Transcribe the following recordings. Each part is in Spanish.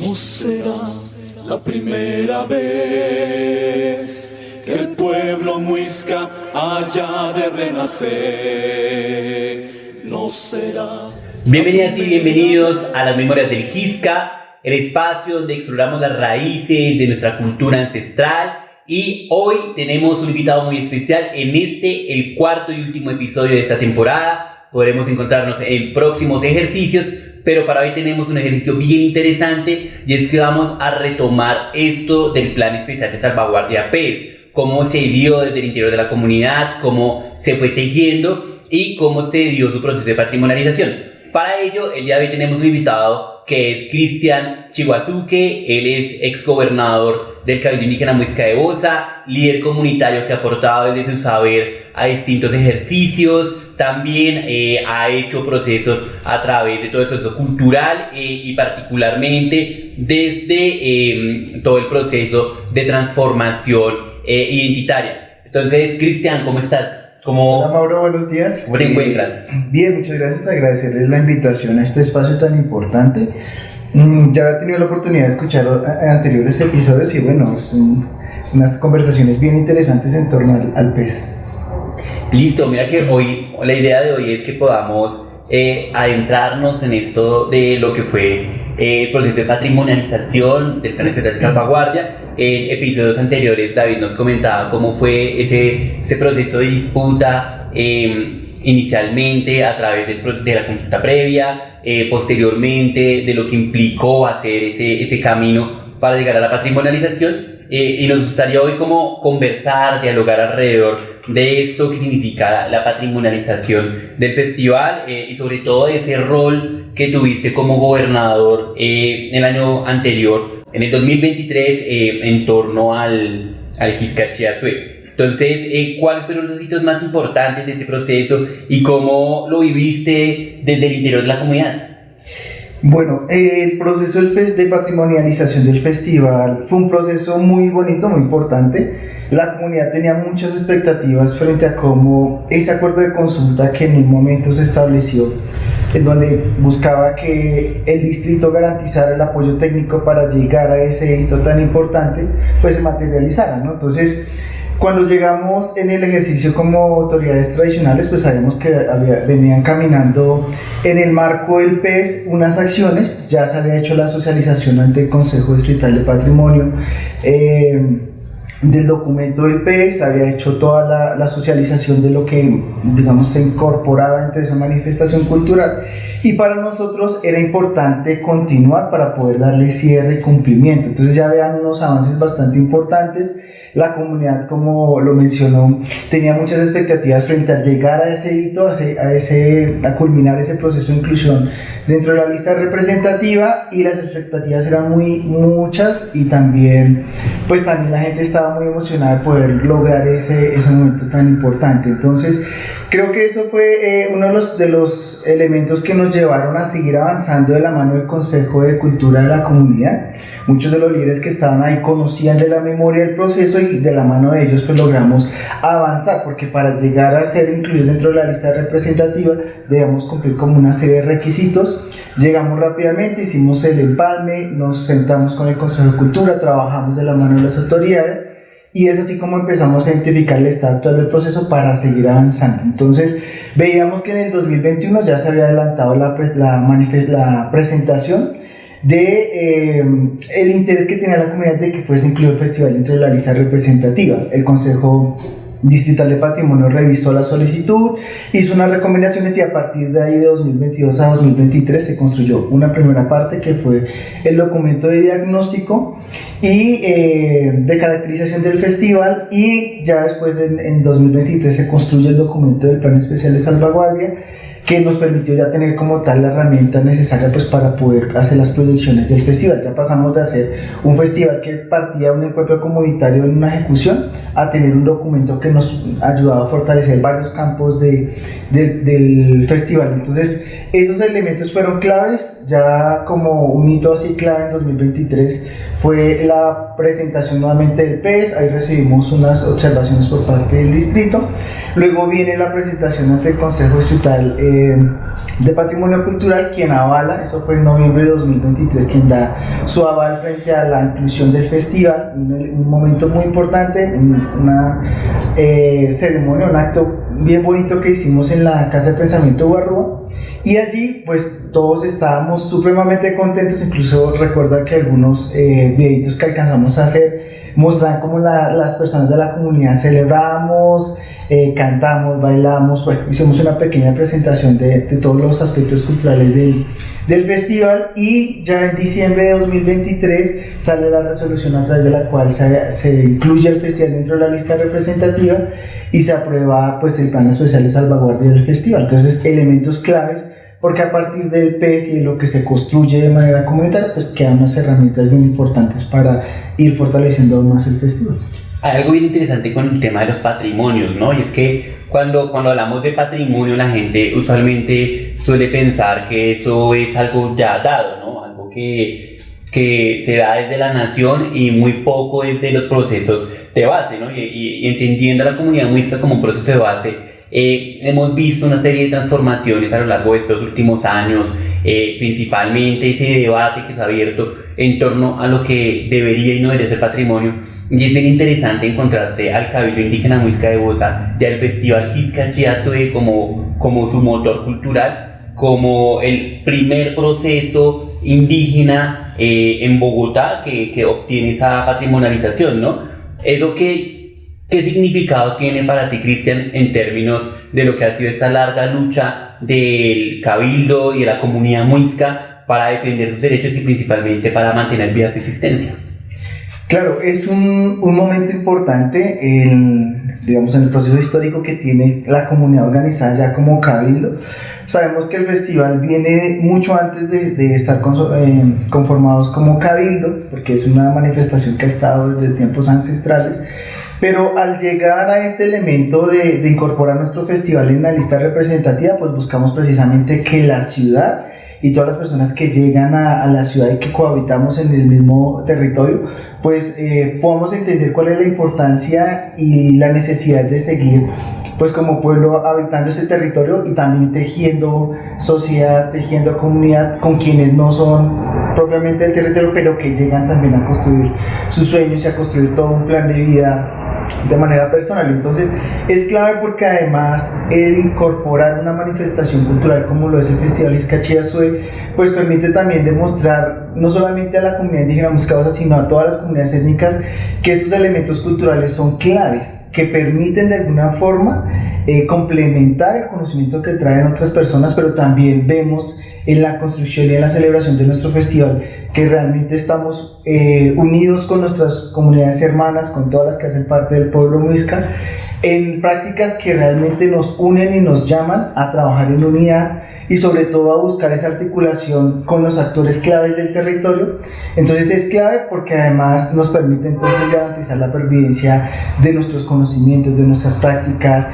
No será la primera vez que el pueblo muisca haya de renacer. No será. Bienvenidas y bienvenidos a las Memorias del Jisca, el espacio donde exploramos las raíces de nuestra cultura ancestral. Y hoy tenemos un invitado muy especial en el cuarto y último episodio de esta temporada. Podremos encontrarnos en próximos ejercicios, pero para hoy tenemos un ejercicio bien interesante, y es que vamos a retomar esto del Plan Especial de Salvaguardia PES, cómo se dio desde el interior de la comunidad, cómo se fue tejiendo y cómo se dio su proceso de patrimonialización. Para ello, el día de hoy tenemos un invitado que es Cristian Chiguazuque. Él es exgobernador del Cabildo Indígena Muisca de Bosa, líder comunitario que ha aportado desde su saber a distintos ejercicios. También ha hecho procesos a través de todo el proceso cultural y particularmente desde todo el proceso de transformación identitaria. Entonces, Cristian, ¿cómo estás? Hola Mauro, buenos días. ¿Cómo te encuentras? Bien, muchas gracias. Agradecerles la invitación a este espacio tan importante. Ya he tenido la oportunidad de escuchar anteriores episodios y bueno, son unas conversaciones bien interesantes en torno al PES. Listo, mira que hoy, la idea de hoy es que podamos adentrarnos en esto de lo que fue el proceso de patrimonialización del Plan Especial de Salvaguardia. En episodios anteriores David nos comentaba cómo fue ese proceso de disputa, inicialmente a través de la consulta previa, posteriormente de lo que implicó hacer ese camino para llegar a la patrimonialización. Y nos gustaría hoy como conversar, dialogar alrededor de esto que significa la patrimonialización del festival, y sobre todo de ese rol que tuviste como gobernador el año anterior, en el 2023, en torno al Jisca Chiazué. Entonces, ¿cuáles fueron los hitos más importantes de ese proceso y cómo lo viviste desde el interior de la comunidad? Bueno, el proceso de patrimonialización del festival fue un proceso muy bonito, muy importante. La comunidad tenía muchas expectativas frente a cómo ese acuerdo de consulta que en un momento se estableció, en donde buscaba que el distrito garantizara el apoyo técnico para llegar a ese hito tan importante, pues se materializara, ¿no? Entonces, cuando llegamos en el ejercicio como autoridades tradicionales, pues sabemos que venían caminando en el marco del PES unas acciones. Ya se había hecho la socialización ante el Consejo Distrital de Patrimonio del documento del PES, había hecho toda la socialización de lo que, digamos, se incorporaba entre esa manifestación cultural, y para nosotros era importante continuar para poder darle cierre y cumplimiento. Entonces ya vean unos avances bastante importantes. La comunidad, como lo mencionó, tenía muchas expectativas frente a llegar a ese hito, a culminar ese proceso de inclusión dentro de la lista representativa, y las expectativas eran muchas, y también la gente estaba muy emocionada de poder lograr ese momento tan importante. Entonces, creo que eso fue uno de los elementos que nos llevaron a seguir avanzando de la mano del Consejo de Cultura de la comunidad. Muchos de los líderes que estaban ahí conocían de la memoria del proceso, y de la mano de ellos pues logramos avanzar, porque para llegar a ser incluidos dentro de la lista representativa debíamos cumplir como una serie de requisitos. Llegamos rápidamente, hicimos el empalme, nos sentamos con el Consejo de Cultura, trabajamos de la mano de las autoridades, y es así como empezamos a identificar el estado actual del proceso para seguir avanzando. Entonces veíamos que en el 2021 ya se había adelantado la presentación de el interés que tenía la comunidad de que fuese incluido el festival dentro de la lista representativa. El Consejo Distrital de Patrimonio revisó la solicitud, hizo unas recomendaciones, y a partir de ahí, de 2022 a 2023, se construyó una primera parte que fue el documento de diagnóstico y de caracterización del festival, y ya después en 2023 se construye el documento del Plan Especial de Salvaguardia, que nos permitió ya tener como tal la herramienta necesaria pues para poder hacer las proyecciones del festival. Ya pasamos de hacer un festival que partía de un encuentro comunitario en una ejecución a tener un documento que nos ayudaba a fortalecer varios campos del festival. Entonces esos elementos fueron claves. Ya como un hito así clave en 2023 fue la presentación nuevamente del PES. Ahí recibimos unas observaciones por parte del distrito. Luego viene la presentación ante el Consejo Distrital de Patrimonio Cultural, quien avala, eso fue en noviembre de 2023, quien da su aval frente a la inclusión del festival, un momento muy importante, una ceremonia, un acto bien bonito que hicimos en la Casa de Pensamiento Ubarrúa, y allí pues todos estábamos supremamente contentos. Incluso recuerdo que algunos videitos que alcanzamos a hacer mostraban cómo las personas de la comunidad celebramos, cantamos, bailamos, bueno, hicimos una pequeña presentación de todos los aspectos culturales del festival, y ya en diciembre de 2023 sale la resolución a través de la cual se incluye el festival dentro de la lista representativa y se aprueba pues el plan especial de salvaguardia del festival. Entonces, elementos claves, porque a partir del PES y de lo que se construye de manera comunitaria, pues quedan unas herramientas bien importantes para ir fortaleciendo aún más el festival. Hay algo bien interesante con el tema de los patrimonios, ¿no? Y es que cuando hablamos de patrimonio, la gente usualmente suele pensar que eso es algo ya dado, ¿no? Algo que se da desde la nación y muy poco desde los procesos de base, ¿no? Y entendiendo a la comunidad muisca como un proceso de base, hemos visto una serie de transformaciones a lo largo de estos últimos años, principalmente ese debate que se ha abierto en torno a lo que debería y no debería ser patrimonio, y es bien interesante encontrarse al Cabildo Indígena Muisca de Bosa, del Festival Jisca Chiasue como su motor cultural, como el primer proceso indígena en Bogotá que obtiene esa patrimonialización, ¿no? Eso ¿Qué significado tiene para ti, Cristian, en términos de lo que ha sido esta larga lucha del Cabildo y de la comunidad muisca para defender sus derechos y principalmente para mantener viva su existencia? Claro, es un momento importante digamos, en el proceso histórico que tiene la comunidad organizada ya como Cabildo. Sabemos que el festival viene mucho antes de estar conformados como Cabildo, porque es una manifestación que ha estado desde tiempos ancestrales. Pero al llegar a este elemento de incorporar nuestro festival en la lista representativa, pues buscamos precisamente que la ciudad y todas las personas que llegan a la ciudad y que cohabitamos en el mismo territorio, pues podamos entender cuál es la importancia y la necesidad de seguir pues como pueblo habitando ese territorio y también tejiendo sociedad, tejiendo comunidad con quienes no son propiamente del territorio, pero que llegan también a construir sus sueños y a construir todo un plan de vida de manera personal. Entonces es clave porque además el incorporar una manifestación cultural como lo es el Festival Jisca Chiasue, pues permite también demostrar no solamente a la comunidad indígena Muisca de Bosa, sino a todas las comunidades étnicas que estos elementos culturales son claves, que permiten de alguna forma complementar el conocimiento que traen otras personas, pero también vemos en la construcción y en la celebración de nuestro festival que realmente estamos unidos con nuestras comunidades hermanas, con todas las que hacen parte del pueblo muisca, en prácticas que realmente nos unen y nos llaman a trabajar en unidad y sobre todo a buscar esa articulación con los actores claves del territorio. Entonces es clave porque además nos permite entonces garantizar la pervivencia de nuestros conocimientos, de nuestras prácticas,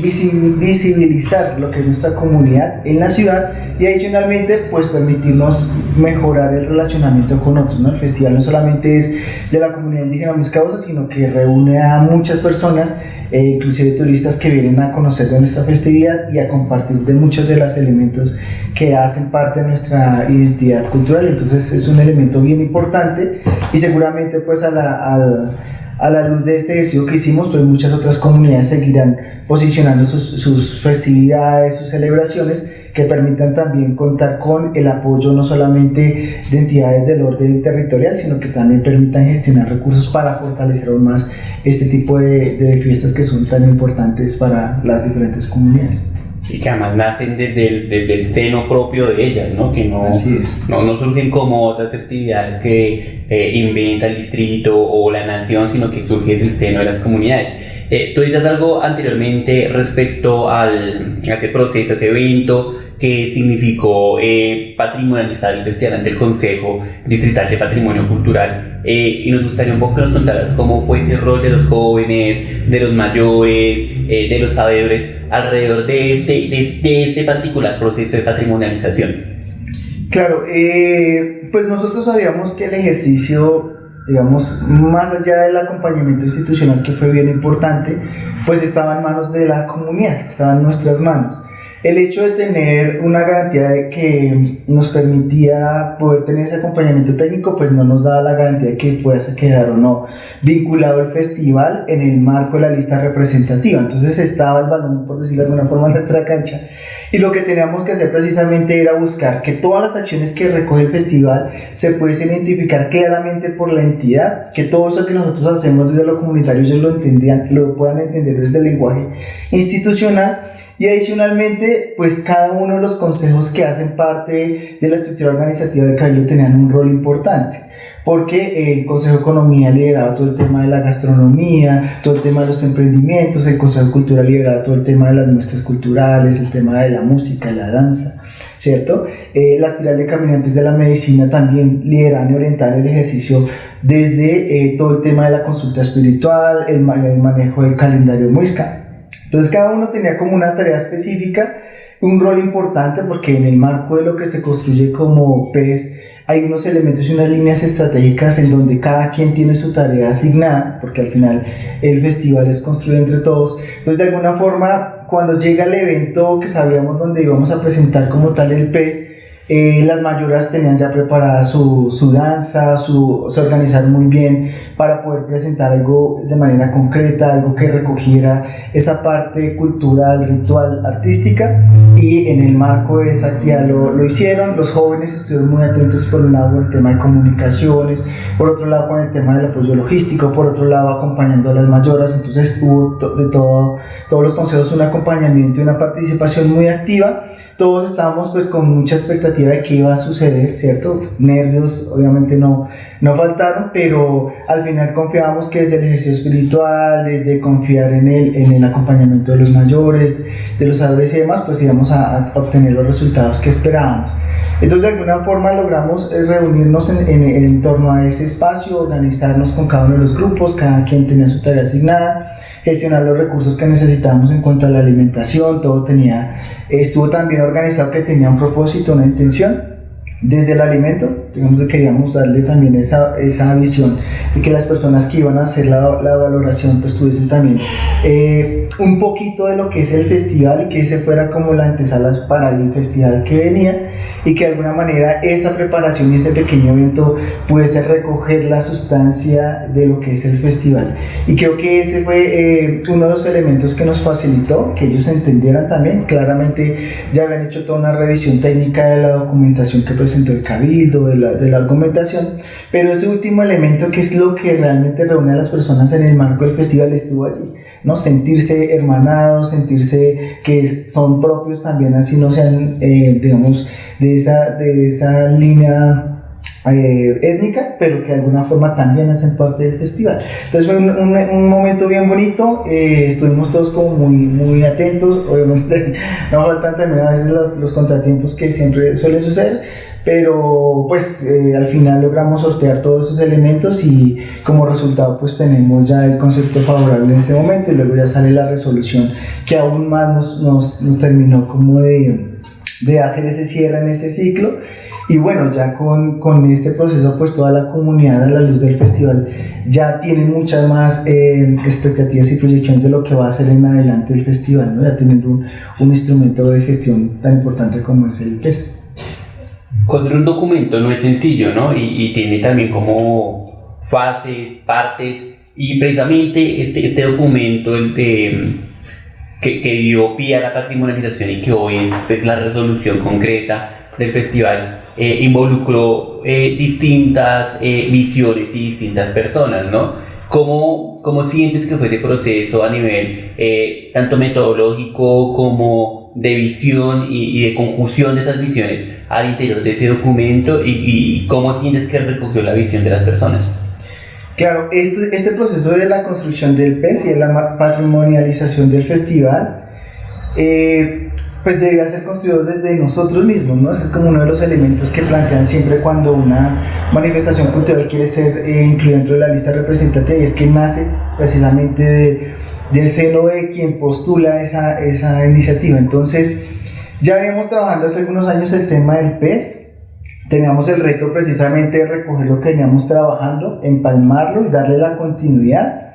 visibilizar lo que es nuestra comunidad en la ciudad y adicionalmente pues permitirnos mejorar el relacionamiento con otros, ¿no? El festival no solamente es de la comunidad indígena Muisca de Bosa, sino que reúne a muchas personas, inclusive turistas que vienen a conocer de nuestra festividad y a compartir de muchos de los elementos que hacen parte de nuestra identidad cultural. Entonces es un elemento bien importante y seguramente pues a la luz de este ejercicio que hicimos, pues muchas otras comunidades seguirán posicionando sus festividades, sus celebraciones que permitan también contar con el apoyo no solamente de entidades del orden territorial, sino que también permitan gestionar recursos para fortalecer aún más este tipo de fiestas que son tan importantes para las diferentes comunidades. Y que además nacen desde el seno propio de ellas, ¿no? Que no surgen como otras festividades que inventa el distrito o la nación, sino que surgen del seno de las comunidades. Tú dices algo anteriormente respecto a ese proceso, a ese evento que significó patrimonializar el festival ante el Consejo Distrital de Patrimonio Cultural, y nos gustaría un poco que nos contaras cómo fue ese rol de los jóvenes, de los mayores, de los sabedores alrededor de este particular proceso de patrimonialización. Claro, pues nosotros sabíamos que el ejercicio, digamos, más allá del acompañamiento institucional que fue bien importante, pues estaba en manos de la comunidad, estaba en nuestras manos. El hecho de tener una garantía de que nos permitía poder tener ese acompañamiento técnico, pues no nos daba la garantía de que fuese a quedar o no vinculado el festival en el marco de la lista representativa. Entonces estaba el balón, por decirlo de alguna forma, en nuestra cancha. Y lo que teníamos que hacer precisamente era buscar que todas las acciones que recoge el festival se pudiesen identificar claramente por la entidad, que todo eso que nosotros hacemos desde lo comunitario ellos lo entendían, lo puedan entender desde el lenguaje institucional. Y adicionalmente, pues cada uno de los consejos que hacen parte de la estructura organizativa del Cabildo tenían un rol importante, porque el Consejo de Economía lideraba todo el tema de la gastronomía, todo el tema de los emprendimientos, el Consejo de Cultura lideraba todo el tema de las muestras culturales, el tema de la música, la danza, ¿cierto? La espiral de caminantes de la medicina también lideraban y orientaban el ejercicio desde todo el tema de la consulta espiritual, el manejo del calendario muisca. Entonces cada uno tenía como una tarea específica, un rol importante, porque en el marco de lo que se construye como PES hay unos elementos y unas líneas estratégicas en donde cada quien tiene su tarea asignada, porque al final el festival es construido entre todos. Entonces de alguna forma, cuando llega el evento que sabíamos donde íbamos a presentar como tal el PES, las mayoras tenían ya preparada su danza, se organizaron muy bien para poder presentar algo de manera concreta, algo que recogiera esa parte cultural, ritual, artística, y en el marco de esa actividad lo hicieron. Los jóvenes estuvieron muy atentos, por un lado con el tema de comunicaciones, por otro lado con el tema del apoyo logístico, por otro lado acompañando a las mayoras. Entonces hubo todos los consejos un acompañamiento y una participación muy activa. Todos estábamos pues con mucha expectativa de qué iba a suceder, ¿cierto? Nervios obviamente no faltaron, pero al final confiábamos que desde el ejercicio espiritual, desde confiar en el acompañamiento de los mayores, de los saberes y demás, pues íbamos a obtener los resultados que esperábamos. Entonces de alguna forma logramos reunirnos en torno a ese espacio, organizarnos con cada uno de los grupos, cada quien tenía su tarea asignada, gestionar los recursos que necesitábamos en cuanto a la alimentación. Todo estuvo tan bien organizado que tenía un propósito, una intención. Desde el alimento, digamos que queríamos darle también esa visión de que las personas que iban a hacer la valoración pues tuviesen también un poquito de lo que es el festival, y que ese fuera como la antesala para el festival que venía, y que de alguna manera esa preparación y ese pequeño evento pudiese recoger la sustancia de lo que es el festival. Y creo que ese fue uno de los elementos que nos facilitó que ellos entendieran también. Claramente ya habían hecho toda una revisión técnica de la documentación que presentó el Cabildo, de la argumentación, pero ese último elemento, que es lo que realmente reúne a las personas en el marco del festival, estuvo allí, ¿no? Sentirse hermanados, sentirse que son propios también, así no sean, digamos, de esa línea étnica, pero que de alguna forma también hacen parte del festival. Entonces fue un momento bien bonito. Estuvimos todos como muy atentos. Obviamente no faltan también a veces los contratiempos que siempre suelen suceder, pero pues al final logramos sortear todos esos elementos, y como resultado pues tenemos ya el concepto favorable en ese momento, y luego ya sale la resolución que aún más nos terminó como de hacer ese cierre en ese ciclo. Y bueno, ya con este proceso pues toda la comunidad, a la luz del festival, ya tiene muchas más expectativas y proyecciones de lo que va a ser en adelante el festival, ¿no? Ya teniendo un instrumento de gestión tan importante como es el PES. Construir un documento no es sencillo, ¿no? Y tiene también como fases, partes, y precisamente este documento que dio pie a la patrimonialización y que hoy es la resolución concreta del festival, involucró distintas visiones y distintas personas, ¿no? ¿Cómo sientes que fue ese proceso a nivel tanto metodológico como de visión y de conjunción de esas visiones al interior de ese documento, y cómo sientes que recogió la visión de las personas? Claro, este proceso de la construcción del PES y de la patrimonialización del festival pues debía ser construido desde nosotros mismos, ¿no? Ese es como uno de los elementos que plantean siempre cuando una manifestación cultural quiere ser incluida dentro de la lista representativa, y es que nace precisamente del seno de quien postula esa iniciativa. Entonces ya veníamos trabajando hace algunos años el tema del PES. Teníamos el reto precisamente de recoger lo que veníamos trabajando, empalmarlo y darle la continuidad.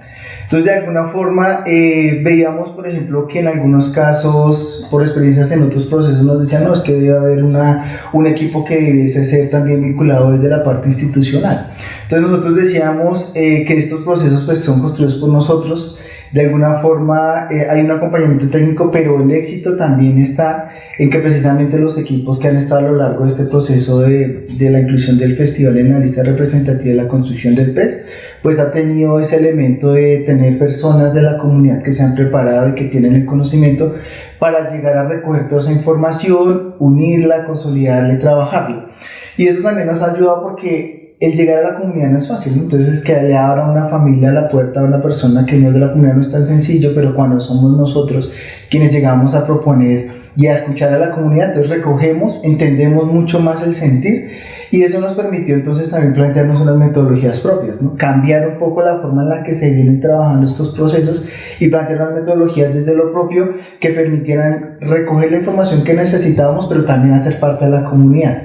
Entonces, de alguna forma, veíamos, por ejemplo, que en algunos casos, por experiencias en otros procesos, nos decían, no, es que debe haber un equipo que debiese ser también vinculado desde la parte institucional. Entonces, nosotros decíamos que estos procesos pues, son construidos por nosotros. De alguna forma hay un acompañamiento técnico, pero el éxito también está en que precisamente los equipos que han estado a lo largo de este proceso de la inclusión del festival en la lista representativa de la construcción del PES, pues ha tenido ese elemento de tener personas de la comunidad que se han preparado y que tienen el conocimiento para llegar a recoger toda esa información, unirla, consolidarla y trabajarla. Y eso también nos ha ayudado porque el llegar a la comunidad no es fácil, ¿no? Entonces que le abra una familia a la puerta a una persona que no es de la comunidad no es tan sencillo, pero cuando somos nosotros quienes llegamos a proponer y a escuchar a la comunidad, entonces recogemos, entendemos mucho más el sentir y eso nos permitió entonces también plantearnos unas metodologías propias, ¿no? Cambiar un poco la forma en la que se vienen trabajando estos procesos y plantear unas metodologías desde lo propio que permitieran recoger la información que necesitábamos, pero también hacer parte de la comunidad.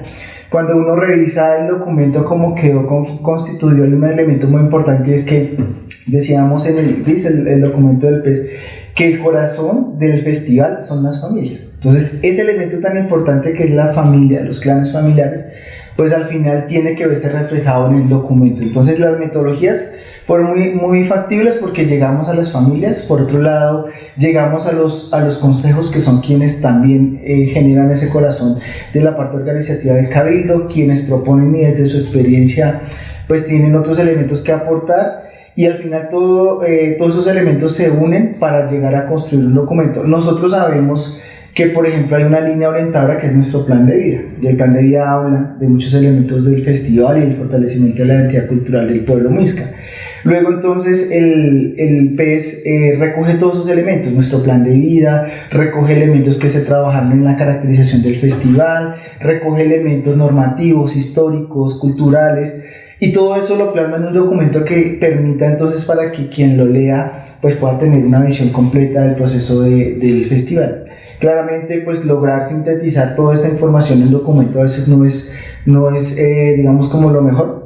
Cuando uno revisa el documento como quedó constituido, hay un elemento muy importante, es que decíamos dice el documento del PES, que el corazón del festival son las familias. Entonces, ese elemento tan importante que es la familia, los clanes familiares, pues al final tiene que verse reflejado en el documento. Entonces, las metodologías fueron muy factibles porque llegamos a las familias. Por otro lado, llegamos a los consejos, que son quienes también generan ese corazón de la parte organizativa del cabildo, quienes proponen y desde su experiencia pues tienen otros elementos que aportar, y al final todos esos elementos se unen para llegar a construir un documento. Nosotros sabemos que, por ejemplo, hay una línea orientadora que es nuestro plan de vida, y el plan de vida habla de muchos elementos del festival y el fortalecimiento de la identidad cultural del pueblo muisca. Luego entonces el PES recoge todos esos elementos, nuestro plan de vida, recoge elementos que se trabajaron en la caracterización del festival, recoge elementos normativos, históricos, culturales, y todo eso lo plasma en un documento que permita entonces para que quien lo lea pues pueda tener una visión completa del proceso del festival. Claramente pues lograr sintetizar toda esta información en un documento a veces no es digamos como lo mejor,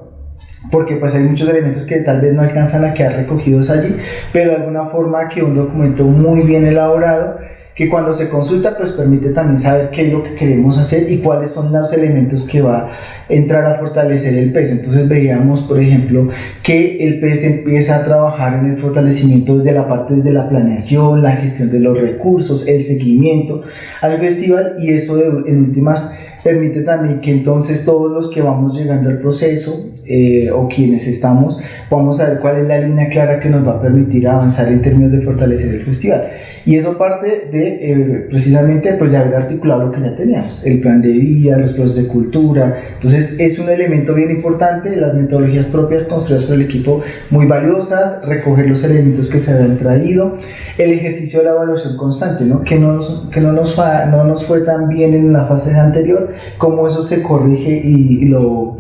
porque pues hay muchos elementos que tal vez no alcanzan a quedar recogidos allí, pero de alguna forma quedó un documento muy bien elaborado que cuando se consulta pues permite también saber qué es lo que queremos hacer y cuáles son los elementos que va a entrar a fortalecer el PES. Entonces veíamos, por ejemplo, que el PES empieza a trabajar en el fortalecimiento desde la planeación, la gestión de los recursos, el seguimiento al festival, y eso en últimas permite también que entonces todos los que vamos llegando al proceso o quienes estamos, podamos saber cuál es la línea clara que nos va a permitir avanzar en términos de fortalecer el festival. Y eso parte de precisamente pues de haber articulado lo que ya teníamos, el plan de vida, los procesos de cultura. Entonces es un elemento bien importante, las metodologías propias construidas por el equipo muy valiosas, recoger los elementos que se habían traído, el ejercicio de la evaluación constante, ¿no? que no nos fue tan bien en la fase anterior, cómo eso se corrige y lo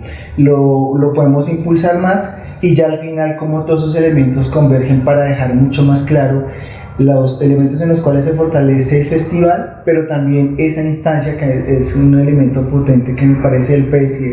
podemos impulsar más, y ya al final cómo todos esos elementos convergen para dejar mucho más claro los elementos en los cuales se fortalece el festival, pero también esa instancia que es un elemento potente que me parece el PES, y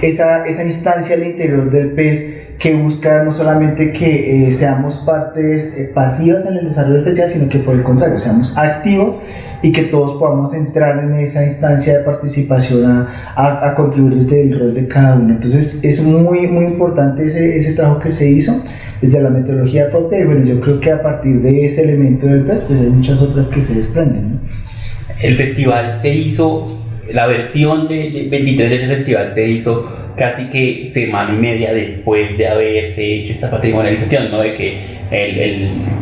es esa instancia al interior del PES que busca no solamente que seamos partes pasivas en el desarrollo del festival, sino que por el contrario seamos activos y que todos podamos entrar en esa instancia de participación a contribuir desde el rol de cada uno. Entonces es muy importante ese trabajo que se hizo desde la metodología propia, y bueno, yo creo que a partir de ese elemento del PES pues hay muchas otras que se desprenden, ¿no? El festival se hizo, la versión de 23 del festival se hizo casi que semana y media después de haberse hecho esta patrimonialización, ¿no? De que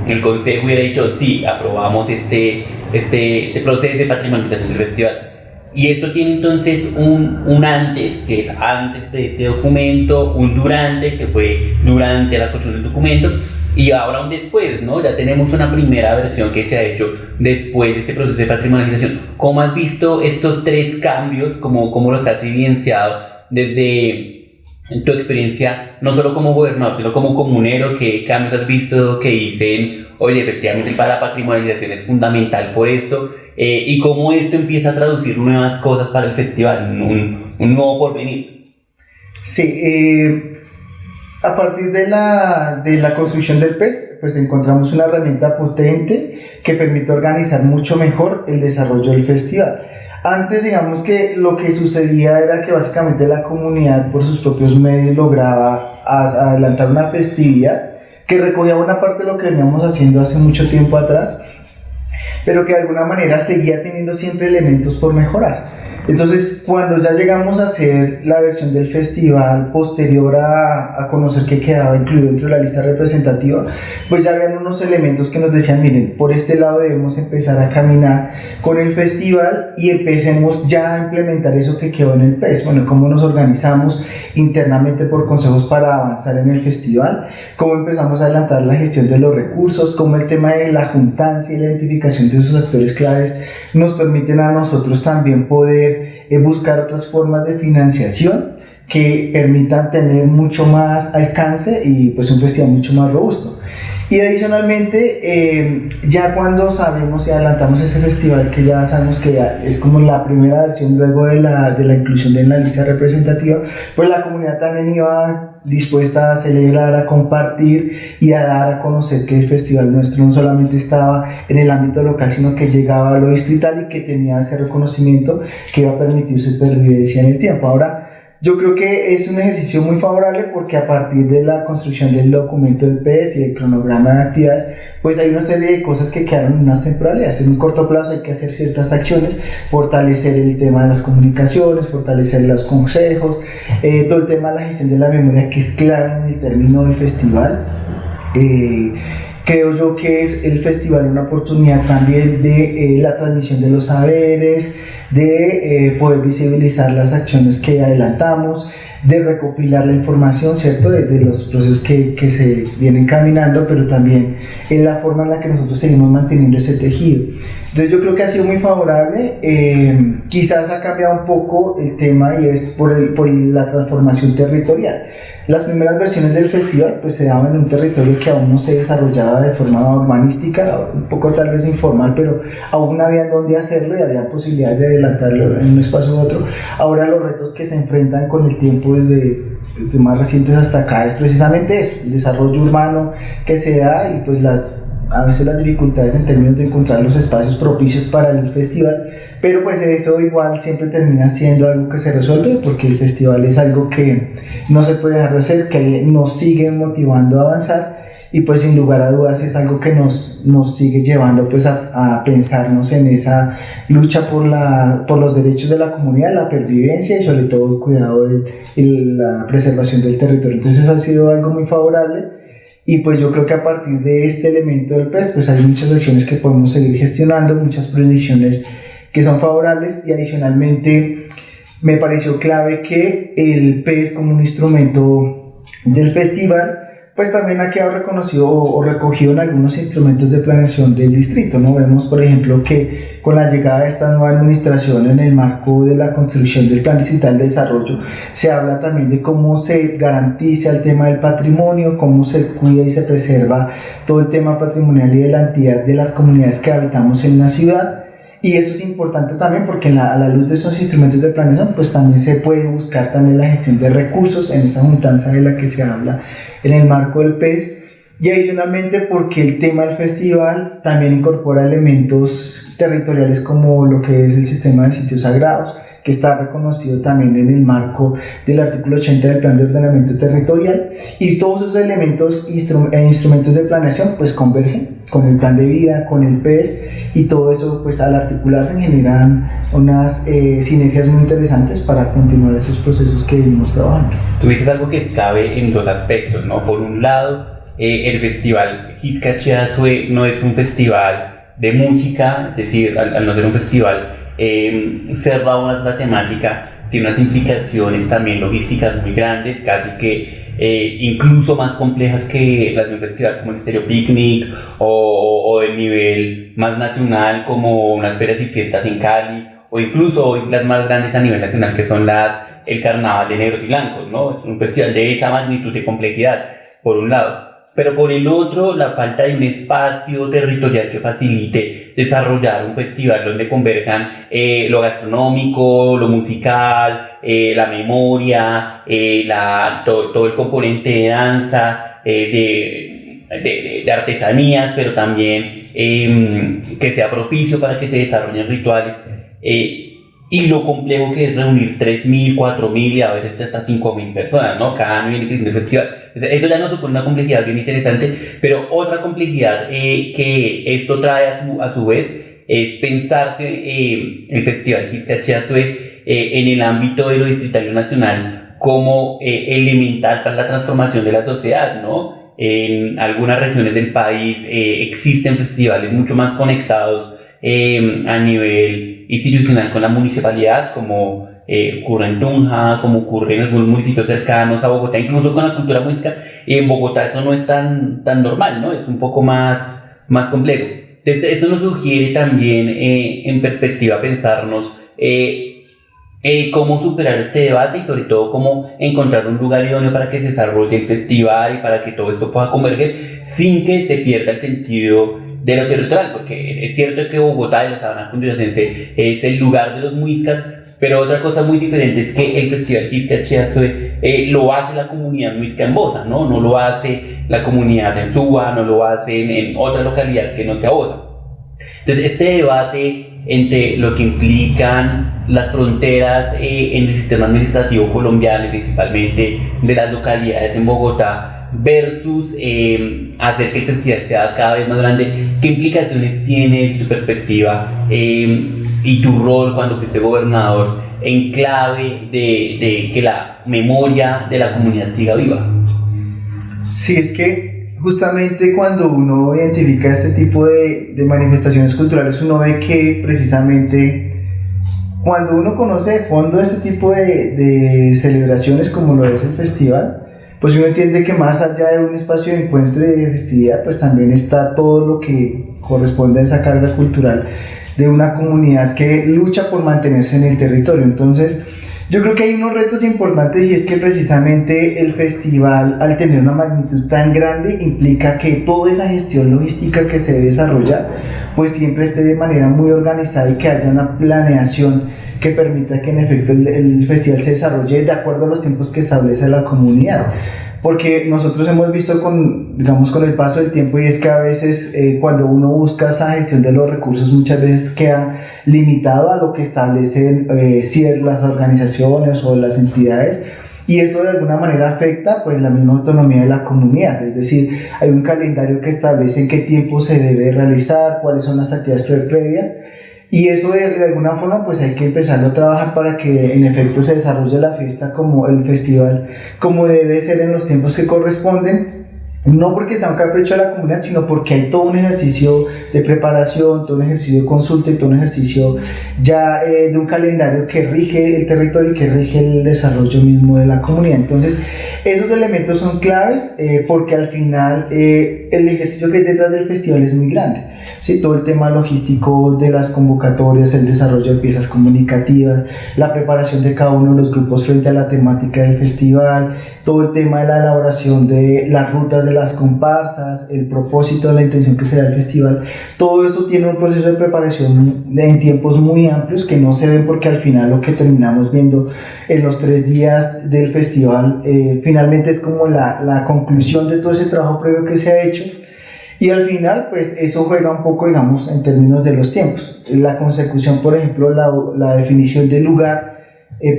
el consejo hubiera dicho sí, aprobamos este proceso de patrimonialización del festival. Y esto tiene entonces un antes, que es antes de este documento, un durante, que fue durante la construcción del documento, y ahora un después, ¿no? Ya tenemos una primera versión que se ha hecho después de este proceso de patrimonialización. ¿Cómo has visto estos tres cambios? ¿Cómo los has evidenciado desde tu experiencia, no solo como gobernador, sino como comunero? ¿Qué cambios has visto que dicen, oye, efectivamente para la patrimonialización es fundamental por esto? Y cómo esto empieza a traducir nuevas cosas para el festival, un nuevo porvenir. Sí, A partir de la construcción del PES, pues encontramos una herramienta potente que permite organizar mucho mejor el desarrollo del festival. Antes, digamos que lo que sucedía era que básicamente la comunidad por sus propios medios lograba adelantar una festividad que recogía una parte de lo que veníamos haciendo hace mucho tiempo atrás, pero que de alguna manera seguía teniendo siempre elementos por mejorar. Entonces, cuando ya llegamos a hacer la versión del festival posterior a conocer que quedaba incluido dentro de la lista representativa, pues ya habían unos elementos que nos decían, miren, por este lado debemos empezar a caminar con el festival y empecemos ya a implementar eso que quedó en el PES. Bueno, cómo nos organizamos internamente por consejos para avanzar en el festival, cómo empezamos a adelantar la gestión de los recursos, cómo el tema de la juntancia y la identificación de esos actores claves nos permiten a nosotros también poder buscar otras formas de financiación que permitan tener mucho más alcance y pues un festival mucho más robusto. Y adicionalmente, ya cuando sabemos y adelantamos ese festival, que ya sabemos que ya es como la primera versión luego de la inclusión en la lista representativa, pues la comunidad también iba dispuesta a celebrar, a compartir y a dar a conocer que el festival nuestro no solamente estaba en el ámbito local, sino que llegaba a lo distrital y que tenía ese reconocimiento que iba a permitir su supervivencia en el tiempo. Ahora, yo creo que es un ejercicio muy favorable porque a partir de la construcción del documento del PES y del cronograma de actividades, pues hay una serie de cosas que quedaron en unas temporalidades. En un corto plazo hay que hacer ciertas acciones, fortalecer el tema de las comunicaciones, fortalecer los consejos, todo el tema de la gestión de la memoria, que es clave en el término del festival. Creo yo que es el festival una oportunidad también de la transmisión de los saberes, de poder visibilizar las acciones que adelantamos, de recopilar la información, ¿cierto? De los procesos que se vienen caminando, pero también en la forma en la que nosotros seguimos manteniendo ese tejido. Entonces yo creo que ha sido muy favorable, quizás ha cambiado un poco el tema y es por la transformación territorial. Las primeras versiones del festival pues se daban en un territorio que aún no se desarrollaba de forma urbanística, un poco tal vez informal, pero aún había donde hacerlo y había posibilidades de adelantarlo en un espacio u otro. Ahora los retos que se enfrentan con el tiempo desde más recientes hasta acá es precisamente eso, el desarrollo urbano que se da y pues a veces las dificultades en términos de encontrar los espacios propicios para el festival, pero pues eso igual siempre termina siendo algo que se resuelve porque el festival es algo que no se puede dejar de hacer, que nos sigue motivando a avanzar y pues sin lugar a dudas es algo que nos sigue llevando pues a pensarnos en esa lucha por los derechos de la comunidad, la pervivencia y sobre todo el cuidado y la preservación del territorio. Entonces ha sido algo muy favorable. Y pues yo creo que a partir de este elemento del PES pues hay muchas acciones que podemos seguir gestionando, muchas proyecciones que son favorables y adicionalmente me pareció clave que el PES como un instrumento del festival pues también ha quedado reconocido o recogido en algunos instrumentos de planeación del distrito, ¿no? Vemos, por ejemplo, que con la llegada de esta nueva administración en el marco de la construcción del Plan Distrital de Desarrollo, se habla también de cómo se garantiza el tema del patrimonio, cómo se cuida y se preserva todo el tema patrimonial y de la entidad de las comunidades que habitamos en la ciudad. Y eso es importante también porque a la luz de esos instrumentos de planeación pues también se puede buscar también la gestión de recursos en esa juntanza de la que se habla en el marco del PES y adicionalmente porque el tema del festival también incorpora elementos territoriales como lo que es el sistema de sitios sagrados que está reconocido también en el marco del artículo 80 del Plan de Ordenamiento Territorial y todos esos elementos e instrumentos de planeación pues convergen con el plan de vida, con el PES y todo eso pues al articularse generan unas sinergias muy interesantes para continuar esos procesos que venimos trabajando. Tú dices algo que es clave en dos aspectos, ¿no? Por un lado, el festival Gisca Chiasue no es un festival de música, es decir, al no ser un festival cerrado a una sola temática, tiene unas implicaciones también logísticas muy grandes, casi que incluso más complejas que las de un festival como el Estéreo Picnic o de nivel más nacional como unas ferias y fiestas en Cali o incluso hoy las más grandes a nivel nacional que son el Carnaval de Negros y Blancos, ¿no? Es un festival de esa magnitud de complejidad, por un lado. pero por el otro, la falta de un espacio territorial que facilite desarrollar un festival donde converjan lo gastronómico, lo musical, la memoria, todo el componente de danza, de artesanías, pero también que sea propicio para que se desarrollen rituales. Y lo complejo que es reunir 3.000, 4.000 y a veces hasta 5.000 personas, ¿no? Cada año viene creciendo el festival. Entonces, esto ya nos supone una complejidad bien interesante, pero otra complejidad que esto trae a su vez es pensarse el Festival Giscachazue en el ámbito de lo distritario nacional como elemental para la transformación de la sociedad, ¿no? En algunas regiones del país existen festivales mucho más conectados a nivel institucional con la municipalidad, como ocurre en Tunja, como ocurre en algunos municipios cercanos a Bogotá, incluso con la cultura muisca. En Bogotá eso no es tan normal, ¿no? Es un poco más complejo. Entonces eso nos sugiere también en perspectiva pensarnos cómo superar este debate y sobre todo cómo encontrar un lugar idóneo para que se desarrolle el festival y para que todo esto pueda converger sin que se pierda el sentido de lo territorial, porque es cierto que Bogotá y la Sabana Cundiboyacense es el lugar de los muiscas, pero otra cosa muy diferente es que el Festival Giscachazue lo hace la comunidad muisca en Bosa, ¿no? No lo hace la comunidad en Suba, no lo hace en otra localidad que no sea Bosa. Entonces este debate entre lo que implican las fronteras en el sistema administrativo colombiano, principalmente de las localidades en Bogotá, versus hacer que el festival sea cada vez más grande, ¿qué implicaciones tiene desde tu perspectiva y tu rol cuando fuiste gobernador en clave de que la memoria de la comunidad siga viva? Sí, es que justamente cuando uno identifica este tipo de manifestaciones culturales, uno ve que precisamente cuando uno conoce de fondo este tipo de celebraciones como lo es el festival, pues uno entiende que más allá de un espacio de encuentro y de festividad, pues también está todo lo que corresponde a esa carga cultural de una comunidad que lucha por mantenerse en el territorio. Entonces, yo creo que hay unos retos importantes y es que precisamente el festival, al tener una magnitud tan grande, implica que toda esa gestión logística que se debe desarrollar, pues siempre esté de manera muy organizada y que haya una planeación que permita que en efecto el festival se desarrolle de acuerdo a los tiempos que establece la comunidad. Porque nosotros hemos visto con el paso del tiempo, y es que a veces cuando uno busca esa gestión de los recursos, muchas veces queda limitado a lo que establecen las organizaciones o las entidades, y eso de alguna manera afecta pues la misma autonomía de la comunidad. Es decir, hay un calendario que establece en qué tiempo se debe realizar, cuáles son las actividades previas, y eso de alguna forma pues hay que empezarlo a trabajar para que en efecto se desarrolle la fiesta como el festival, como debe ser en los tiempos que corresponden, no porque sea un capricho de la comunidad, sino porque hay todo un ejercicio de preparación, todo un ejercicio de consulta y todo un ejercicio ya de un calendario que rige el territorio y que rige el desarrollo mismo de la comunidad. Entonces esos elementos son claves porque al final el ejercicio que hay detrás del festival es muy grande, ¿sí? Todo el tema logístico de las convocatorias, el desarrollo de piezas comunicativas, la preparación de cada uno de los grupos frente a la temática del festival, todo el tema de la elaboración de las rutas de las comparsas, el propósito de la intención que se da el festival, todo eso tiene un proceso de preparación en tiempos muy amplios que no se ven, porque al final lo que terminamos viendo en los 3 días del festival finalmente es como la conclusión de todo ese trabajo previo que se ha hecho. Y al final, pues eso juega un poco, digamos, en términos de los tiempos. La consecución, por ejemplo, la definición del lugar,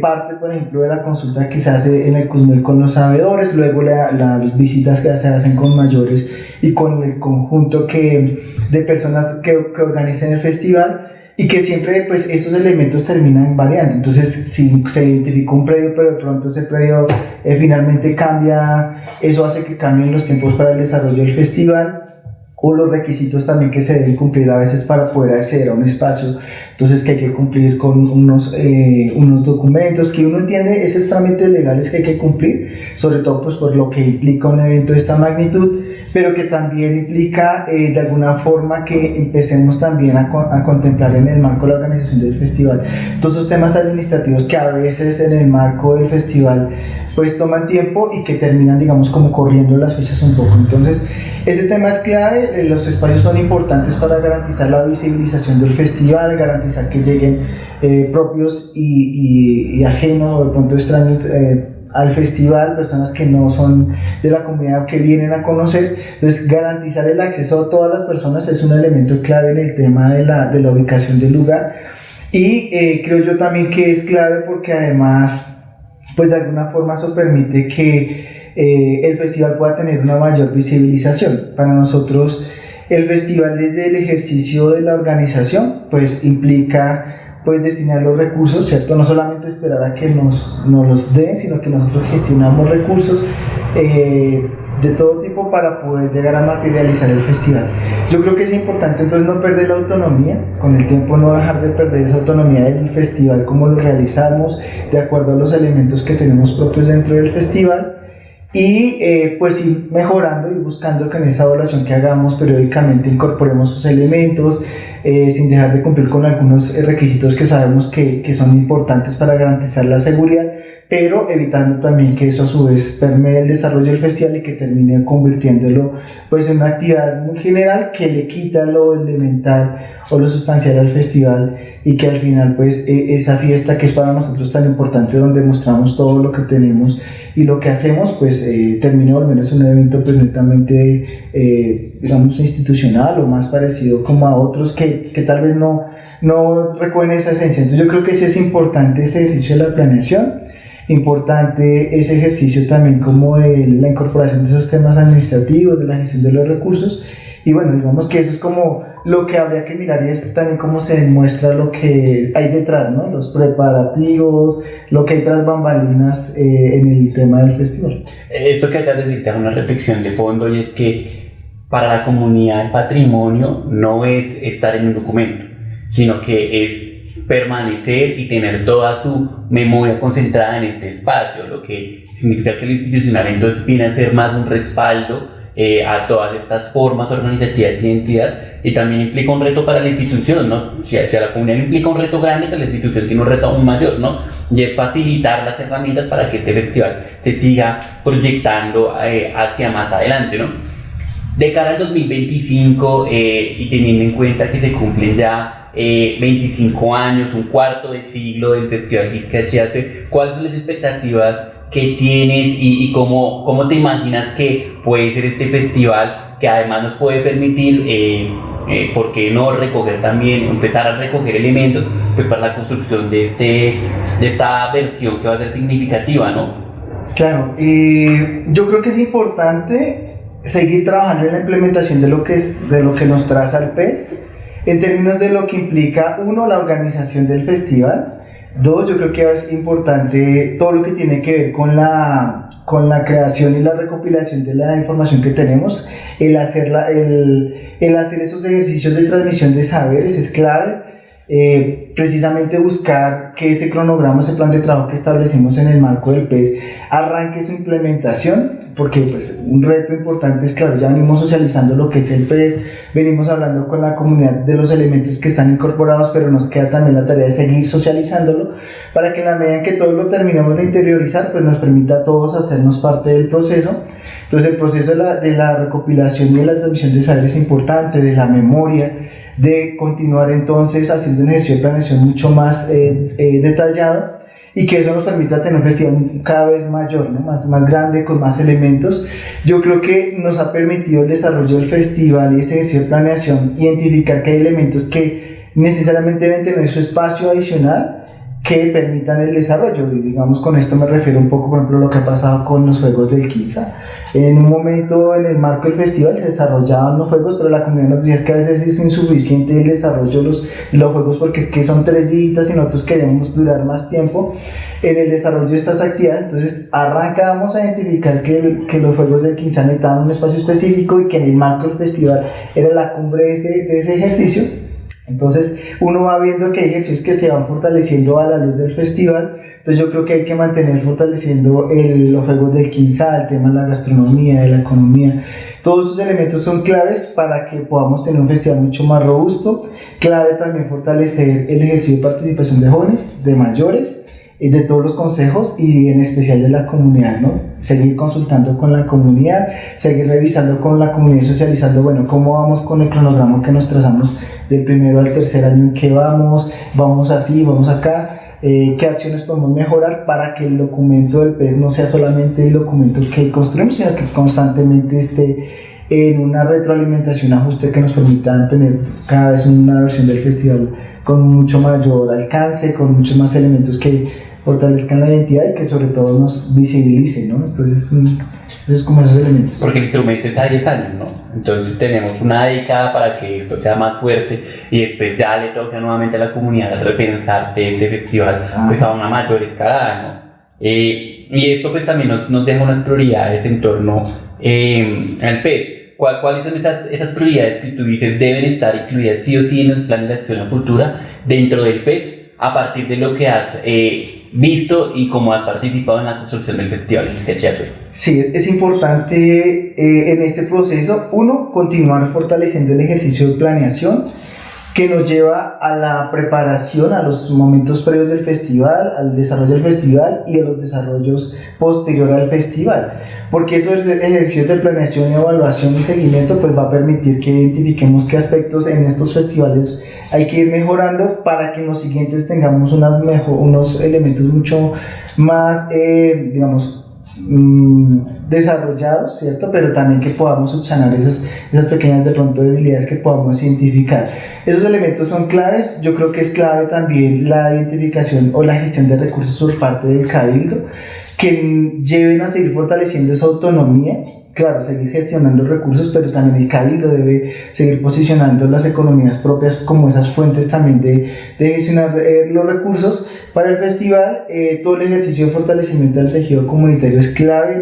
parte, por ejemplo, de la consulta que se hace en el CUSMEL con los sabedores, luego las visitas que se hacen con mayores y con el conjunto de personas que organizan el festival, y que siempre pues esos elementos terminan variando. Entonces, si se identificó un predio pero de pronto ese predio finalmente cambia, eso hace que cambien los tiempos para el desarrollo del festival, o los requisitos también que se deben cumplir a veces para poder acceder a un espacio entonces que hay que cumplir con unos documentos, que uno entiende esos trámites legales que hay que cumplir, sobre todo pues por lo que implica un evento de esta magnitud, pero que también implica de alguna forma que empecemos también a contemplar en el marco de la organización del festival todos esos temas administrativos que a veces en el marco del festival pues toman tiempo y que terminan, digamos, como corriendo las fechas un poco. Entonces, ese tema es clave, los espacios son importantes para garantizar la visibilización del festival, garantizar que lleguen propios y ajenos o de pronto extraños al festival, personas que no son de la comunidad o que vienen a conocer. Entonces, garantizar el acceso a todas las personas es un elemento clave en el tema de la ubicación del lugar, y creo yo también que es clave porque además pues de alguna forma eso permite que el festival pueda tener una mayor visibilización. Para nosotros el festival, desde el ejercicio de la organización, pues implica pues destinar los recursos, ¿cierto? No solamente esperar a que nos los den, sino que nosotros gestionamos recursos de todo tipo para poder llegar a materializar el festival. Yo creo que es importante entonces no perder la autonomía, con el tiempo no dejar de perder esa autonomía del festival, cómo lo realizamos, de acuerdo a los elementos que tenemos propios dentro del festival, y pues ir mejorando y buscando que en esa evaluación que hagamos periódicamente incorporemos esos elementos, sin dejar de cumplir con algunos requisitos que sabemos que son importantes para garantizar la seguridad, pero evitando también que eso a su vez permee el desarrollo del festival y que termine convirtiéndolo pues en una actividad muy general que le quita lo elemental o lo sustancial al festival, y que al final pues esa fiesta que es para nosotros tan importante, donde mostramos todo lo que tenemos y lo que hacemos, pues termine volviéndose un evento pues netamente digamos institucional o más parecido como a otros que tal vez no recogen esa esencia. Entonces yo creo que sí es importante ese ejercicio de la planeación, importante ese ejercicio también como de la incorporación de esos temas administrativos, de la gestión de los recursos, y bueno, digamos que eso es como lo que habría que mirar, y es también cómo se demuestra lo que hay detrás, ¿no? Los preparativos, lo que hay tras bambalinas en el tema del festival. Esto que acabas de decir te da una reflexión de fondo, y es que para la comunidad el patrimonio no es estar en un documento, sino que es permanecer y tener toda su memoria concentrada en este espacio, lo que significa que lo institucional entonces viene a ser más un respaldo a todas estas formas organizativas de identidad, y también implica un reto para la institución, ¿no? Si a la comunidad le implica un reto grande, pues la institución tiene un reto aún mayor, ¿no? Y es facilitar las herramientas para que este festival se siga proyectando hacia más adelante, ¿no? De cara al 2025 y teniendo en cuenta que se cumplen ya 25 años, un cuarto de siglo del Festival Gisca HH, ¿cuáles son las expectativas que tienes y cómo te imaginas que puede ser este festival, que además nos puede permitir, ¿por qué no recoger también, empezar a recoger elementos pues para la construcción de esta versión que va a ser significativa, ¿no? Claro, yo creo que es importante seguir trabajando en la implementación de lo que nos traza el PES, en términos de lo que implica, uno, la organización del festival. Dos, yo creo que es importante todo lo que tiene que ver con la creación y la recopilación de la información que tenemos. El hacer esos ejercicios de transmisión de saberes es clave. Precisamente buscar que ese cronograma, ese plan de trabajo que establecimos en el marco del PES arranque su implementación, porque pues un reto importante es, claro, ya venimos socializando lo que es el PES, venimos hablando con la comunidad de los elementos que están incorporados, pero nos queda también la tarea de seguir socializándolo para que en la medida en que todos lo terminemos de interiorizar, pues nos permita a todos hacernos parte del proceso. Entonces el proceso de la recopilación y de la transmisión de saberes es importante, de la memoria, de continuar entonces haciendo un ejercicio de planeación mucho más detallado, y que eso nos permita tener un festival cada vez mayor, ¿no? más grande, con más elementos. Yo creo que nos ha permitido el desarrollo del festival y ese ejercicio de planeación identificar que hay elementos que necesariamente deben tener su espacio adicional que permitan el desarrollo, y digamos con esto me refiero un poco, por ejemplo, a lo que ha pasado con los juegos del Quinza. En un momento en el marco del festival se desarrollaban los juegos, pero la comunidad nos decía que a veces es insuficiente el desarrollo de los juegos, porque es que son 3 días y nosotros queremos durar más tiempo en el desarrollo de estas actividades. Entonces arrancábamos a identificar que los juegos del Quinza necesitaban un espacio específico, y que en el marco del festival era la cumbre de ese ejercicio. Entonces uno va viendo que hay ejercicios que se van fortaleciendo a la luz del festival. Entonces yo creo que hay que mantener fortaleciendo los juegos del Quinzal, el tema de la gastronomía, de la economía. Todos esos elementos son claves para que podamos tener un festival mucho más robusto. Clave también fortalecer el ejercicio de participación de jóvenes, de mayores, de todos los consejos y en especial de la comunidad, ¿no? Seguir consultando con la comunidad, seguir revisando con la comunidad y socializando, bueno, cómo vamos con el cronograma que nos trazamos del primero al tercer año, en qué vamos así, vamos acá, qué acciones podemos mejorar para que el documento del PES no sea solamente el documento que construimos, sino que constantemente esté en una retroalimentación, ajuste que nos permita tener cada vez una versión del festival con mucho mayor alcance, con muchos más elementos que fortalezcan la identidad y que sobre todo nos visibilicen, ¿no? Entonces, esos como esos elementos. Porque el instrumento es a 10 años, ¿no? Entonces tenemos una década para que esto sea más fuerte y después ya le toca nuevamente a la comunidad repensarse este festival pues a una mayor escala, ¿no? Y esto pues también nos deja unas prioridades en torno al PES. ¿Cuáles son esas prioridades que tú dices deben estar incluidas sí o sí en los planes de acción futura dentro del PES a partir de lo que has visto y cómo has participado en la construcción del festival Xisca-Chiazuela? Sí, es importante en este proceso, uno, continuar fortaleciendo el ejercicio de planeación que nos lleva a la preparación, a los momentos previos del festival, al desarrollo del festival y a los desarrollos posteriores al festival. Porque esos ejercicios de planeación, evaluación y seguimiento pues va a permitir que identifiquemos qué aspectos en estos festivales hay que ir mejorando para que en los siguientes tengamos unos elementos mucho más, desarrollados, ¿cierto? Pero también que podamos subsanar esas pequeñas de pronto debilidades que podamos identificar. Esos elementos son claves. Yo creo que es clave también la identificación o la gestión de recursos por parte del Cabildo, que lleven a seguir fortaleciendo esa autonomía. Claro, seguir gestionando recursos, pero también el Cabildo debe seguir posicionando las economías propias como esas fuentes también de gestionar los recursos para el festival. Todo el ejercicio de fortalecimiento del tejido comunitario es clave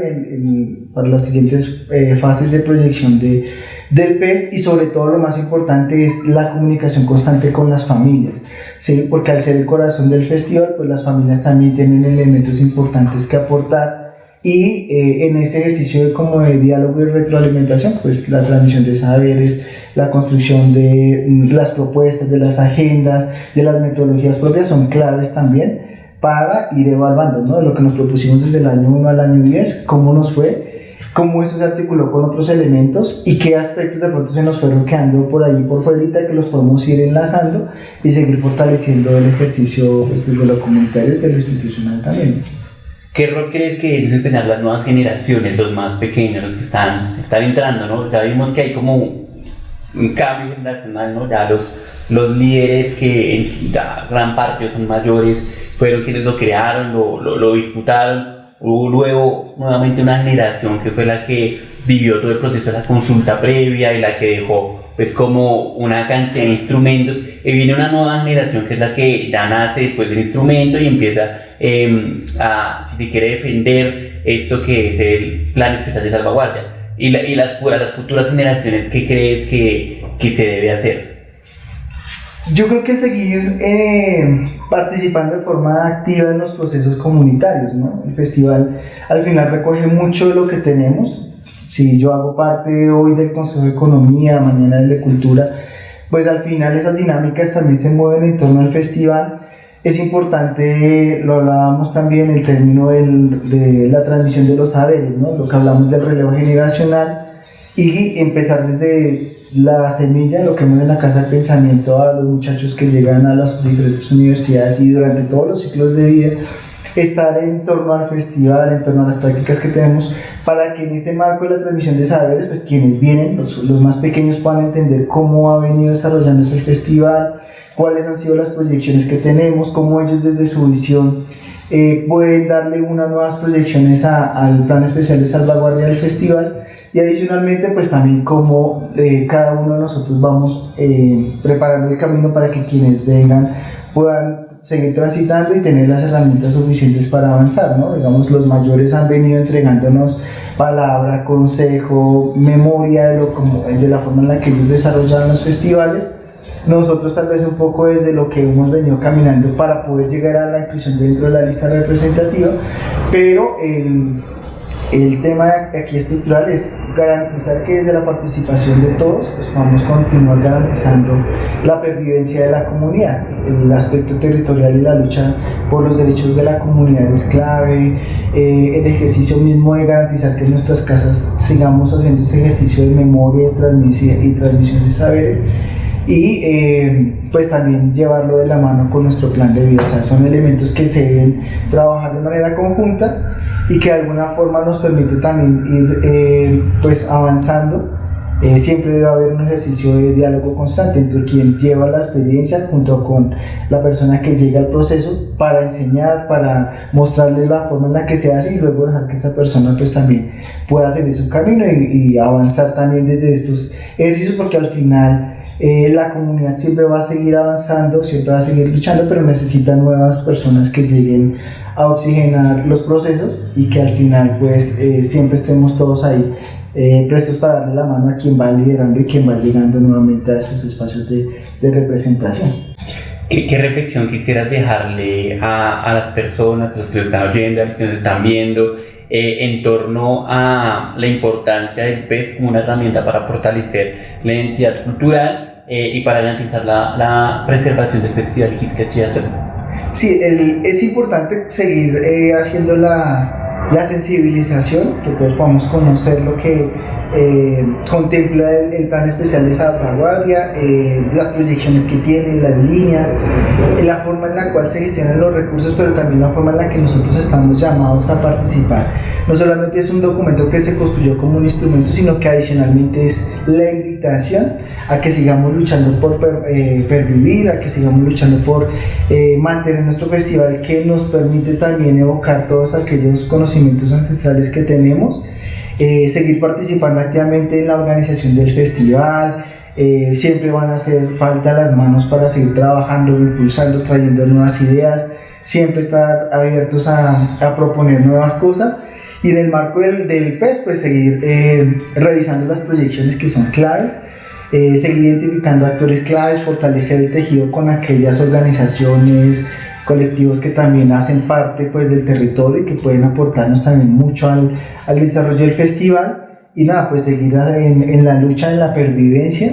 para las siguientes fases de proyección del PES, y sobre todo lo más importante es la comunicación constante con las familias, ¿sí? Porque al ser el corazón del festival, pues las familias también tienen elementos importantes que aportar. Y en ese ejercicio de diálogo y retroalimentación, pues la transmisión de saberes, la construcción de las propuestas, de las agendas, de las metodologías propias son claves también para ir evaluando, ¿no? De lo que nos propusimos desde el año 1 al año 10, cómo nos fue, cómo eso se articuló con otros elementos y qué aspectos de pronto se nos fueron quedando por ahí por fuera que los podemos ir enlazando y seguir fortaleciendo el ejercicio de lo comunitario y de lo institucional también. ¿Qué rol crees que deben desempeñar las nuevas generaciones, los más pequeños, los que están entrando, ¿no? Ya vimos que hay como un cambio generacional, ¿no? Ya los líderes que en gran parte son mayores, fueron quienes lo crearon, lo disputaron. Hubo luego nuevamente una generación que fue la que vivió todo el proceso de la consulta previa y la que dejó pues como una cantidad de instrumentos, y viene una nueva generación que es la que ya nace después del instrumento y empieza a, si se quiere, defender esto que es el Plan Especial de Salvaguardia. Y las futuras generaciones, ¿qué crees que se debe hacer? Yo creo que seguir participando de forma activa en los procesos comunitarios, ¿no? El festival al final recoge mucho de lo que tenemos. Si yo hago parte hoy del Consejo de Economía, mañana de Cultura, pues al final esas dinámicas también se mueven en torno al festival. Es importante, lo hablábamos también, el término de la transmisión de los saberes, ¿no? Lo que hablamos del relevo generacional, y empezar desde la semilla, lo que vemos en la Casa del Pensamiento, a los muchachos que llegan a las diferentes universidades y durante todos los ciclos de vida, estar en torno al festival, en torno a las prácticas que tenemos, para que en ese marco de la transmisión de saberes, pues quienes vienen, los más pequeños, puedan entender cómo ha venido desarrollándose el festival, cuáles han sido las proyecciones que tenemos, cómo ellos desde su visión pueden darle unas nuevas proyecciones al Plan Especial de Salvaguardia del festival, y adicionalmente pues también cómo cada uno de nosotros vamos preparando el camino para que quienes vengan puedan seguir transitando y tener las herramientas suficientes para avanzar, ¿no? Digamos, los mayores han venido entregándonos palabra, consejo, memoria de la forma en la que ellos desarrollan los festivales, nosotros tal vez un poco desde lo que hemos venido caminando para poder llegar a la inclusión dentro de la lista representativa, pero el tema aquí estructural es garantizar que desde la participación de todos pues podamos continuar garantizando la pervivencia de la comunidad. El aspecto territorial y la lucha por los derechos de la comunidad es clave, el ejercicio mismo de garantizar que en nuestras casas sigamos haciendo ese ejercicio de memoria y transmisión de saberes, y pues también llevarlo de la mano con nuestro plan de vida. O sea, son elementos que se deben trabajar de manera conjunta y que de alguna forma nos permite también ir pues avanzando. Siempre debe haber un ejercicio de diálogo constante entre quien lleva la experiencia junto con la persona que llega al proceso para enseñar, para mostrarle la forma en la que se hace y luego dejar que esa persona pues también pueda seguir su camino y avanzar también desde estos ejercicios, porque al final la comunidad siempre va a seguir avanzando, siempre va a seguir luchando, pero necesita nuevas personas que lleguen a oxigenar los procesos y que al final pues siempre estemos todos ahí prestos para darle la mano a quien va liderando y quien va llegando nuevamente a esos espacios de representación. ¿Qué reflexión quisieras dejarle a las personas, a los que nos están oyendo, a los que nos están viendo, en torno a la importancia del PES como una herramienta para fortalecer la identidad cultural y para garantizar la preservación del Festival Hisca Chiazo? Sí, es importante seguir haciendo la sensibilización, que todos podamos conocer lo que contempla el plan especial de salvaguardia, las proyecciones que tiene, las líneas, la forma en la cual se gestionan los recursos, pero también la forma en la que nosotros estamos llamados a participar. No solamente es un documento que se construyó como un instrumento, sino que adicionalmente es la invitación a que sigamos luchando por pervivir, a que sigamos luchando por mantener nuestro festival, que nos permite también evocar todos aquellos conocimientos ancestrales que tenemos, seguir participando activamente en la organización del festival. Siempre van a hacer falta las manos para seguir trabajando, impulsando, trayendo nuevas ideas, siempre estar abiertos a proponer nuevas cosas. Y en el marco del PES, pues seguir revisando las proyecciones que son claves, seguir identificando actores claves, fortalecer el tejido con aquellas organizaciones, colectivos que también hacen parte pues del territorio y que pueden aportarnos también mucho al desarrollo del festival. Y nada, pues seguir en la lucha, en la pervivencia,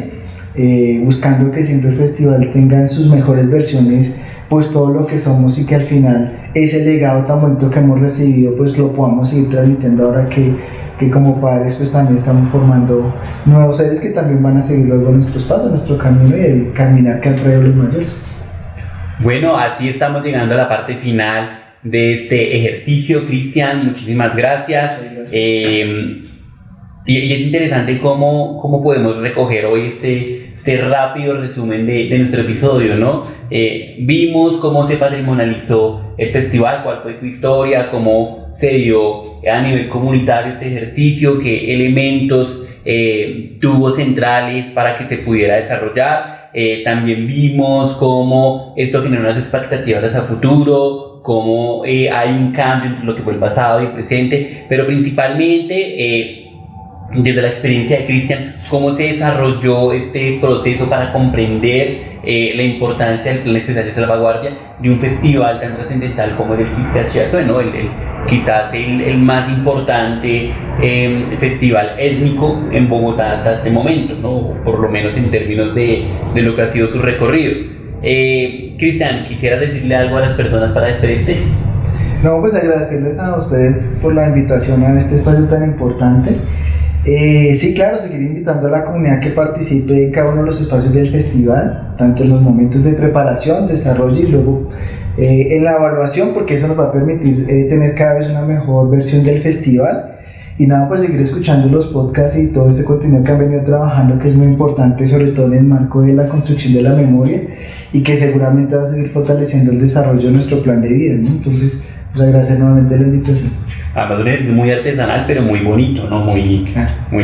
buscando que siempre el festival tenga en sus mejores versiones pues todo lo que somos, y que al final ese legado tan bonito que hemos recibido pues lo podamos seguir transmitiendo ahora que como padres pues también estamos formando nuevos seres que también van a seguir luego nuestros pasos, nuestro camino y el caminar que han traído los mayores. Bueno, así estamos llegando a la parte final de este ejercicio. Cristian, muchísimas gracias. Y es interesante cómo podemos recoger hoy este rápido resumen de nuestro episodio, ¿no? Vimos cómo se patrimonializó el festival, cuál fue su historia, cómo se dio a nivel comunitario este ejercicio, qué elementos tuvo centrales para que se pudiera desarrollar. También vimos cómo esto generó unas expectativas hacia el futuro, cómo hay un cambio entre lo que fue el pasado y el presente, pero principalmente desde la experiencia de Cristian, cómo se desarrolló este proceso para comprender la importancia del Plan Especial de Salvaguardia de un festival tan trascendental como el Hisca Chiazo, ¿no? Quizás el más importante festival étnico en Bogotá hasta este momento, ¿no? Por lo menos en términos de lo que ha sido su recorrido. Cristian, ¿quisieras decirle algo a las personas para despedirte? No, pues agradecerles a ustedes por la invitación a este espacio tan importante. Sí, claro, seguir invitando a la comunidad que participe en cada uno de los espacios del festival, tanto en los momentos de preparación, desarrollo y luego en la evaluación, porque eso nos va a permitir tener cada vez una mejor versión del festival. Y nada, pues seguir escuchando los podcasts y todo este contenido que han venido trabajando, que es muy importante, sobre todo en el marco de la construcción de la memoria, y que seguramente va a seguir fortaleciendo el desarrollo de nuestro plan de vida, ¿no? Entonces, pues agradecer nuevamente la invitación. Además, un ejercicio muy artesanal, pero muy bonito, ¿no? Muy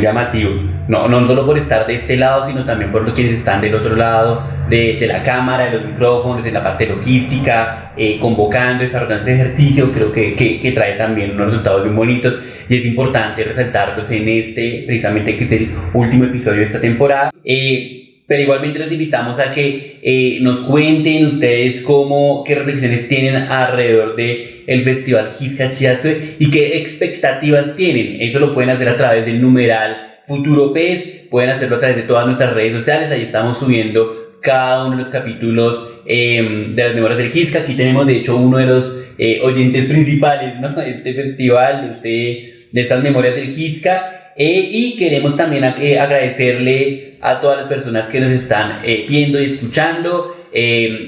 llamativo. No solo por estar de este lado, sino también por los quienes están del otro lado de la cámara, de los micrófonos, de la parte logística, convocando, desarrollando ese ejercicio. Creo que trae también unos resultados muy bonitos, y es importante resaltarlos en precisamente que es el último episodio de esta temporada. pero igualmente los invitamos a que nos cuenten ustedes qué reflexiones tienen alrededor del Festival Gisca Chiasue y qué expectativas tienen. Eso lo pueden hacer a través del numeral Futuro PES, pueden hacerlo a través de todas nuestras redes sociales. Ahí estamos subiendo cada uno de los capítulos de las memorias del Gisca. Aquí tenemos de hecho uno de los oyentes principales, ¿no?, de este festival, de estas memorias del Gisca. Y queremos también agradecerle a todas las personas que nos están viendo y escuchando,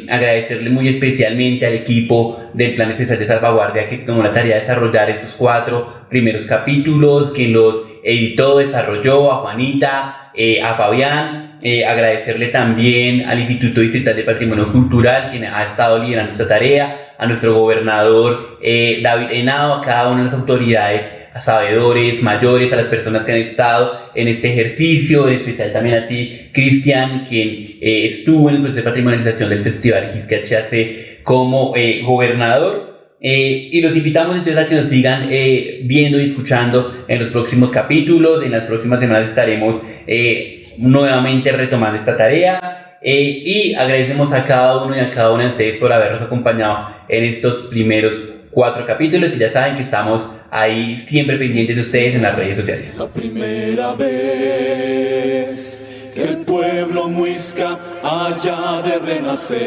agradecerle muy especialmente al equipo del Plan Especial de Salvaguardia que se tomó la tarea de desarrollar estos 4 primeros capítulos, quien los editó, desarrolló, a Juanita, a Fabián, agradecerle también al Instituto Distrital de Patrimonio Cultural, quien ha estado liderando esta tarea, a nuestro gobernador David Henao, a cada una de las autoridades, a sabedores, mayores, a las personas que han estado en este ejercicio, en especial también a ti, Cristian, quien estuvo en el proceso de patrimonialización del Festival Gisca Chiasue como gobernador. Y los invitamos entonces a que nos sigan viendo y escuchando en los próximos capítulos. En las próximas semanas estaremos nuevamente retomando esta tarea. Y agradecemos a cada uno y a cada una de ustedes por habernos acompañado en estos primeros 4 capítulos, y ya saben que estamos ahí siempre pendientes de ustedes en las redes sociales. La primera vez que el pueblo muisca haya de renacer,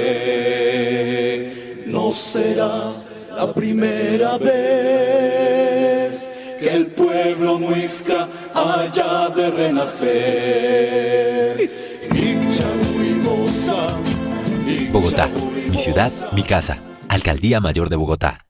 no será la primera vez que el pueblo muisca haya de renacer. Bogotá, mi ciudad, mi casa. Alcaldía Mayor de Bogotá.